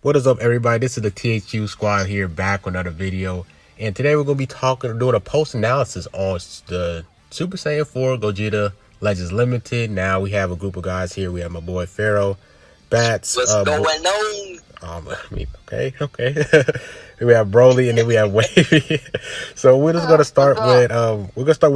What is up, everybody? This is the THU squad here, back with another video. And today we're going to be doing a post-analysis on the Super Saiyan 4 Gogeta Legends Limited. Now we have a group of guys here. We have my boy Pharaoh, Bats. What's going on? Okay. We have Broly, and then we have Wavy. So we're just gonna start with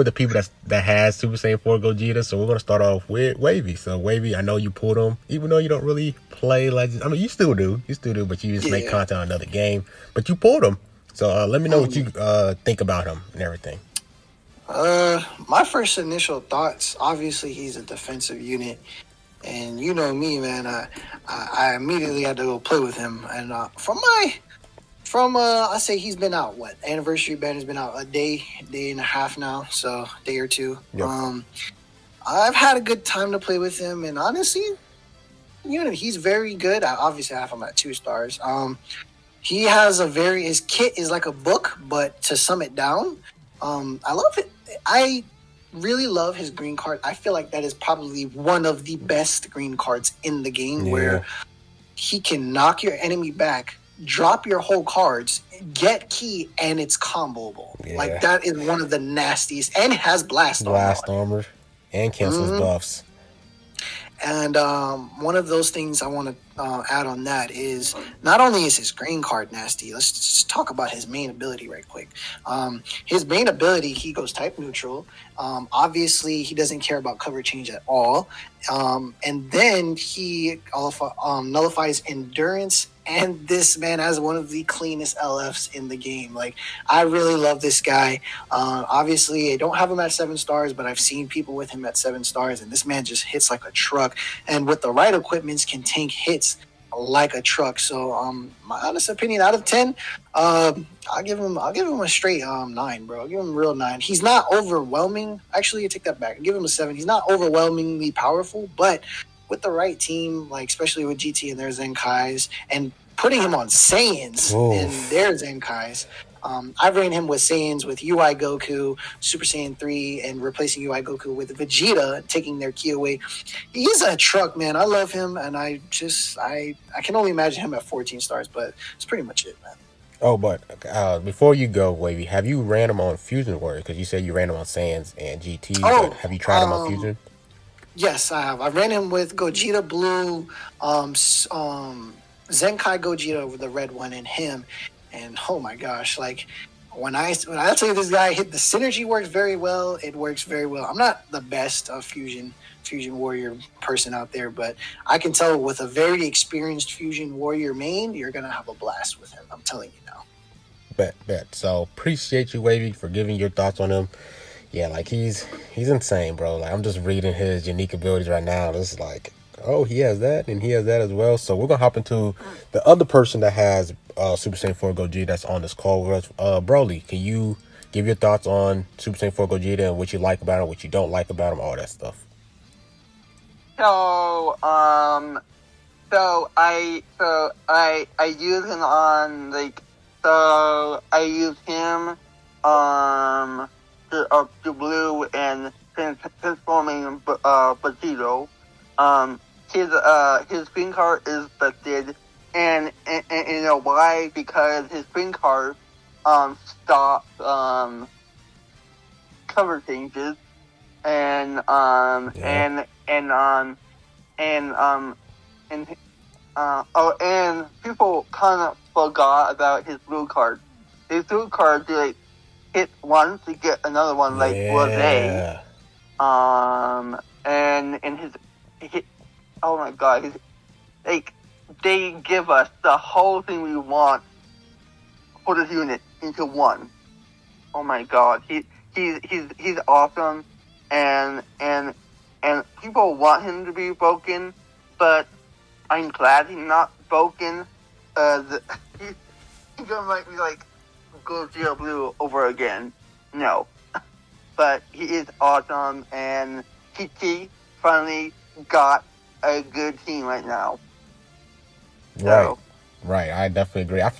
the people that has Super Saiyan 4 Gogeta. So we're gonna start off with Wavy. So Wavy, I know you pulled him, even though you don't really play Legends. I mean, you still do, but you just make content on another game. But you pulled him. So let me know what you think about him and everything. My first initial thoughts, obviously he's a defensive unit. And you know me, man, I immediately had to go play with him. And I say he's been out, anniversary band has been out a day and a half now, so a day or two. Yep. I've had a good time to play with him, and honestly, he's very good. Obviously I have him at 2 stars. He has his kit is like a book, but to sum it down, I love it. I really love his green card. I feel like that is probably one of the best green cards in the game, where he can knock your enemy back, drop your whole cards, get key, and it's comboable. Like, that is one of the nastiest, and it has blast armor and cancels buffs. And one of those things I want to add on that is, not only is his green card nasty, let's just talk about his main ability right quick. His main ability, he goes type neutral. Obviously, he doesn't care about cover change at all. And then he nullifies endurance. And this man has one of the cleanest LFs in the game. Like, I really love this guy. Obviously, I don't have him at 7 stars, but I've seen people with him at 7 stars, and this man just hits like a truck. And with the right equipments, can tank hits like a truck. So, my honest opinion, out of 10, I'll give him a straight 9, bro. I'll give him a real 9. He's not overwhelming. Actually, I take that back. I'll give him a 7. He's not overwhelmingly powerful, but with the right team, like especially with GT and their Zenkais, and putting him on Saiyans and their Zenkais, I've ran him with Saiyans with UI Goku, Super Saiyan 3, and replacing UI Goku with Vegeta, taking their ki away. He's a truck, man. I love him, and I can only imagine him at 14 stars, but it's pretty much it, man. Oh, but before you go, Wavy, have you ran him on Fusion Warrior? Because you said you ran him on Saiyans and GT. But have you tried him on Fusion? Yes, I have. I ran him with Gogeta Blue, Zenkai Gogeta with the red one, and him. And oh my gosh, like when I tell you this guy hit, the synergy works very well. It works very well. I'm not the best Fusion Warrior person out there, but I can tell with a very experienced Fusion Warrior main, you're gonna have a blast with him. I'm telling you now. Bet. So appreciate you, Wavy, for giving your thoughts on him. Yeah, like he's insane, bro. Like, I'm just reading his unique abilities right now. It's like, oh, he has that and he has that as well. So we're gonna hop into the other person that has Super Saiyan 4 Gogeta that's on this call with us. Broly, can you give your thoughts on Super Saiyan 4 Gogeta and what you like about him, what you don't like about him, all that stuff? So I use him on I use him to blue and transforming Vegito. His green card is affected, and you know why? Because his green card stops cover changes, and people kind of forgot about his blue card. His blue card hit once to get another one, like Rosé. And his oh my god, they give us the whole thing we want for this unit into one. Oh my god, he's awesome, and people want him to be broken, but I'm glad he's not broken. He's gonna make me go Geo Blue over again. No. But he is awesome, and TT finally got a good team right now. Right, I definitely agree. I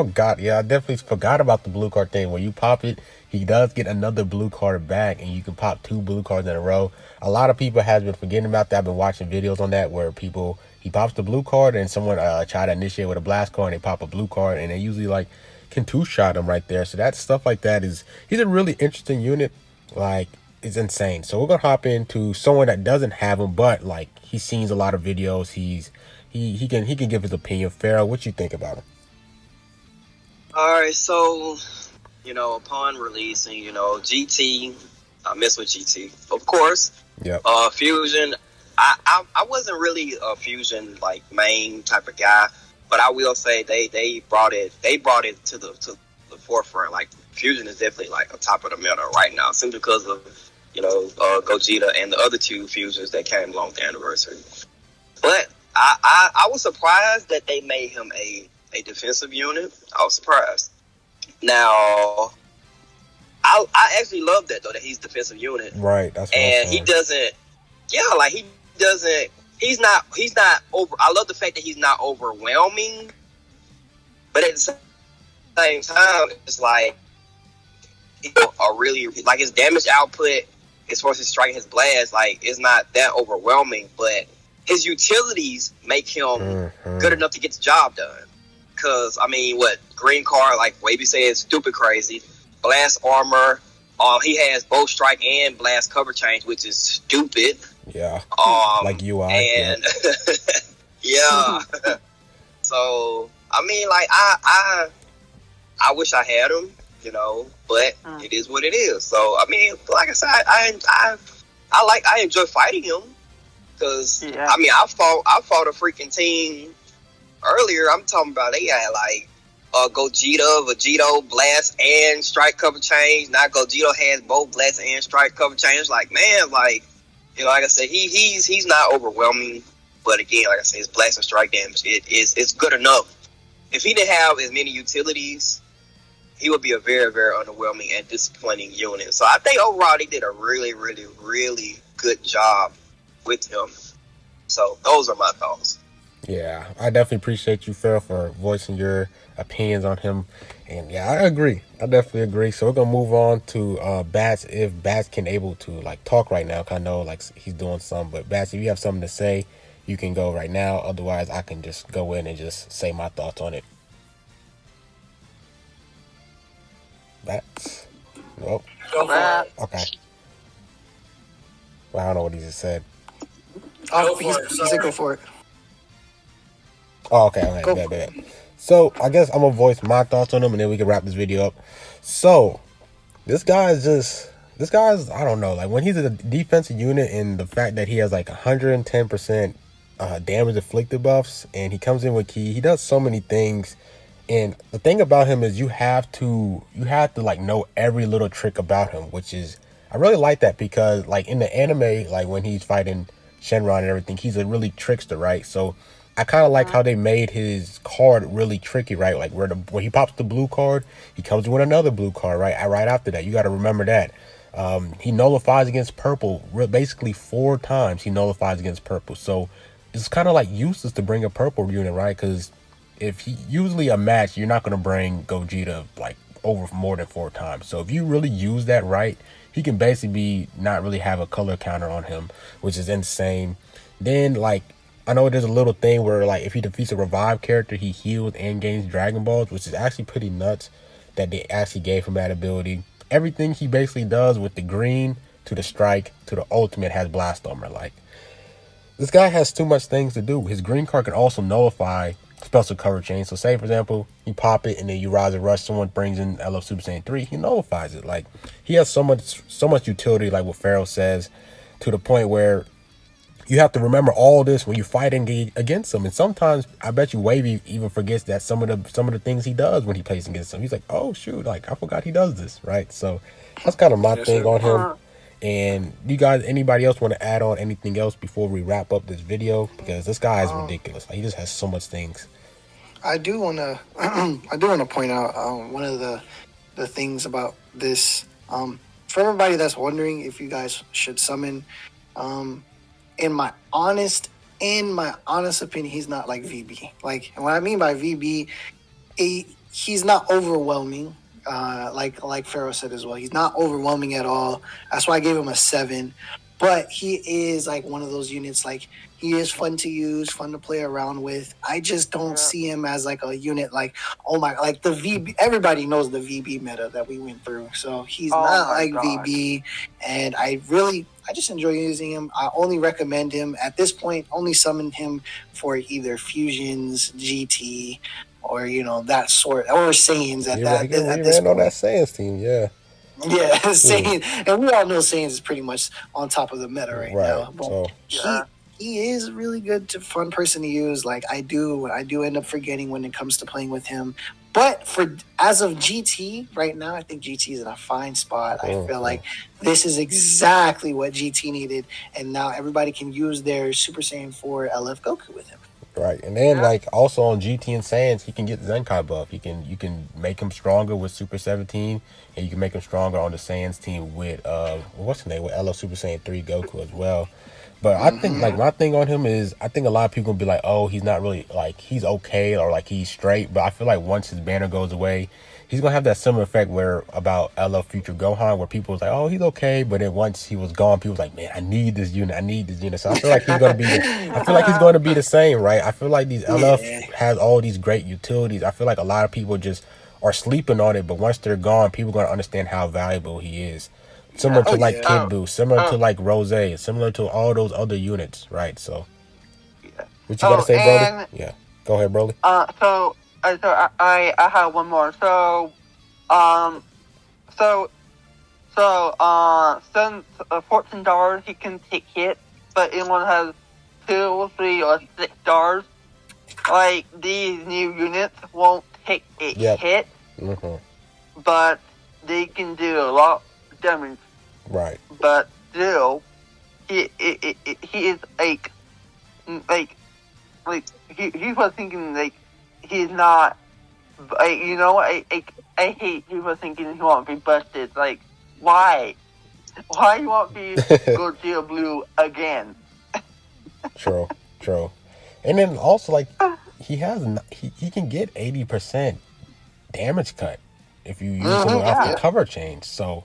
definitely forgot about the blue card thing. When you pop it, he does get another blue card back, and you can pop 2 blue cards in a row. A lot of people have been forgetting about that. I've been watching videos on that where people he pops the blue card, and someone try to initiate with a blast card, and they pop a blue card, and they usually like can two shot him right there. So that stuff like that he's a really interesting unit. Like, it's insane. So we're gonna hop into someone that doesn't have him, but like he's seen a lot of videos. He can give his opinion. Farrell, what you think about him? All right, so upon releasing, GT, I mess with GT, of course. Yep. Fusion, I wasn't really a Fusion like main type of guy, but I will say they brought it to the forefront. Like, Fusion is definitely like on top of the meta right now, simply because of Gogeta and the other two Fusions that came along with the anniversary. But I was surprised that they made him a defensive unit. I was surprised. Now, I actually love that though, that he's defensive unit. Right. That's what and he doesn't. Yeah, like he doesn't. He's not over. I love the fact that he's not overwhelming, but at the same time, it's like a really like his damage output as far as his strike and his blast, like it's not that overwhelming, but his utilities make him good enough to get the job done. Because I mean, what green card, like Wavy said, is stupid crazy. Blast armor. He has both strike and blast cover change, which is stupid. Yeah. Like UI. And yeah. So I mean, like I wish I had him, but it is what it is. So I mean, like I said, I enjoy fighting him because I mean, I fought a freaking team earlier. I'm talking about they had like Gogeta, Vegito, blast and strike cover change. Now Gogeta has both blast and strike cover change. Like, man, like like I said, he's not overwhelming, but again, like I said, his blast and strike damage it's good enough. If he didn't have as many utilities, he would be a very, very underwhelming and disappointing unit. So I think overall they did a really, really, really good job with him. So those are my thoughts. Yeah, I definitely appreciate you, Phil, for voicing your opinions on him. And yeah, I agree. I definitely agree. So we're gonna move on to Bats, if Bats can able to like talk right now. Cause I know like he's doing some, but Bats, if you have something to say, you can go right now. Otherwise, I can just go in and just say my thoughts on it. Bats? Nope. Okay. Well, I don't know what he just said. Oh, he said go for it. Oh, okay, bad. So I guess I'm gonna voice my thoughts on him, and then we can wrap this video up. So this guy's I don't know, like when he's a defensive unit, and the fact that he has like 110% damage inflicted buffs, and he comes in with key, he does so many things. And the thing about him is you have to like know every little trick about him, which is, I really like that, because like in the anime, like when he's fighting Shenron and everything, he's a really trickster, right? So I kind of like how they made his card really tricky, right? Like when he pops the blue card, he comes with another blue card, right? Right after that, you got to remember that. He nullifies against purple basically 4 times. He nullifies against purple, so it's kind of like useless to bring a purple unit, right? Because if he usually a match, you're not going to bring Gogeta like over more than 4 times. So if you really use that right, he can basically not really have a color counter on him, which is insane. Then like, I know there's a little thing where like if he defeats a revived character, he heals and gains Dragon Balls, which is actually pretty nuts that they actually gave him that ability. Everything he basically does with the green to the strike to the ultimate has blast armor. Like, this guy has too much things to do. His green card can also nullify special cover change. So say for example, you pop it and then you rise and rush, someone brings in LF Super Saiyan 3, he nullifies it. Like, he has so much utility, like what Pharaoh says, to the point where you have to remember all this when you fight against him. And sometimes I bet you Wavy even forgets that some of the things he does when he plays against him. He's like, oh shoot, like I forgot he does this, right? So that's kind of my thing on him. And you guys, anybody else want to add on anything else before we wrap up this video? Because this guy is ridiculous. Like, he just has so much things. I do want to point out one of the things about this. For everybody that's wondering if you guys should summon, in my honest opinion, he's not like VB. Like, and what I mean by VB, he's not overwhelming. Like Pharaoh said as well, he's not overwhelming at all. That's why I gave him a 7. but he is like one of those units. Like he is fun to use, fun to play around with. I just don't see him as like a unit. Like oh my, like the VB. Everybody knows the VB meta that we went through, so he's not like VB. And I just enjoy using him. I only recommend him at this point. Only summon him for either fusions, GT, or that sort, or Saiyans at this ran on that Saiyans team, yeah. Yeah, Saiyans, and we all know Saiyans is pretty much on top of the meta right now. But he is really good to fun person to use. Like I do end up forgetting when it comes to playing with him. But as of GT right now, I think GT is in a fine spot. I feel like this is exactly what GT needed, and now everybody can use their Super Saiyan 4 LF Goku with him. Right, and then like also on GT and Saiyans, he can get Zenkai buff. You can make him stronger with Super 17, and you can make him stronger on the Saiyans team with what's his name, with LF Super Saiyan 3 Goku as well. But I think like my thing on him is I think a lot of people gonna be like, oh, he's not really like he's okay or like he's straight. But I feel like once his banner goes away, he's gonna have that similar effect where about LF Future Gohan, where people was like, oh, he's okay, but then once he was gone, people was like, man, I need this unit. So I feel like he's gonna be the same, right? I feel like these LF has all these great utilities. I feel like a lot of people just are sleeping on it, but once they're gone, people are gonna understand how valuable he is. Similar to like Kid Buu, similar to like Rose, similar to all those other units, right? So, what you gotta say, Brody? Yeah, go ahead, Brody. So I have one more. Since $14 he can take hit, but anyone has 2, 3, or 6 stars, like these new units won't take a hit, but they can do a lot of damage. Right. But still, he is like he was thinking like he's not like I hate people thinking he won't be busted. Like why you won't be Gogeta Blue again? True. And then also like he can get 80% damage cut if you use him off the cover change. So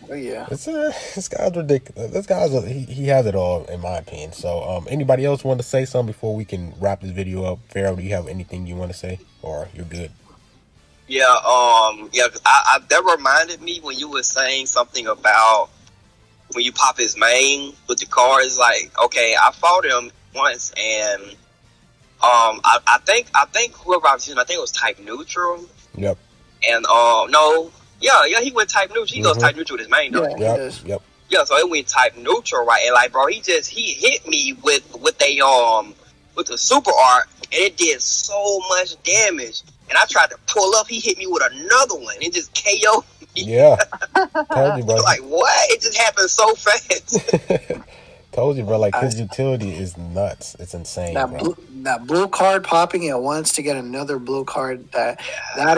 this guy's ridiculous. This guy's he has it all in my opinion. So anybody else want to say something before we can wrap this video up? Pharaoh, do you have anything you want to say, or you're good? Yeah, I that reminded me when you were saying something about when you pop his main with the cards. Like, okay, I fought him once, and I think whoever I was using, I think it was type neutral. Yep. And he went type neutral. He goes type neutral with his main, though. Yep. Yeah, so it went type neutral, right? And like, bro, he hit me with the super art, and it did so much damage. And I tried to pull up, he hit me with another one. It just KO'd me. Yeah. Told you, bro. Like, what? It just happened so fast. Told you, bro. Like, his utility is nuts. It's insane, bro. That blue card popping at once to get another blue card, that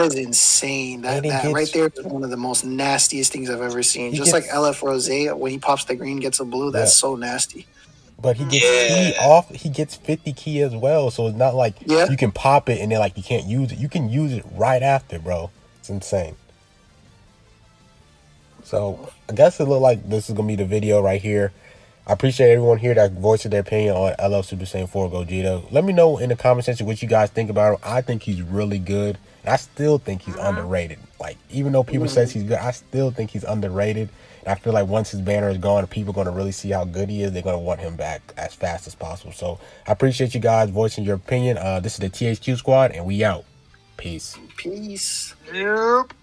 is insane. That right there is one of the most nastiest things I've ever seen. Just like LF Rose, when he pops the green, gets a blue, that's so nasty. But he gets key off. He gets 50 key as well. So it's not like you can pop it and then like you can't use it. You can use it right after, bro. It's insane. So I guess it looked like this is gonna be the video right here. I appreciate everyone here that voiced their opinion on LF Super Saiyan 4 Gogeta. Let me know in the comment section what you guys think about him. I think he's really good. And I still think he's underrated. Like, even though people say he's good, I still think he's underrated. And I feel like once his banner is gone, people are going to really see how good he is. They're going to want him back as fast as possible. So I appreciate you guys voicing your opinion. This is the THQ Squad, and we out. Peace. Peace. Yep.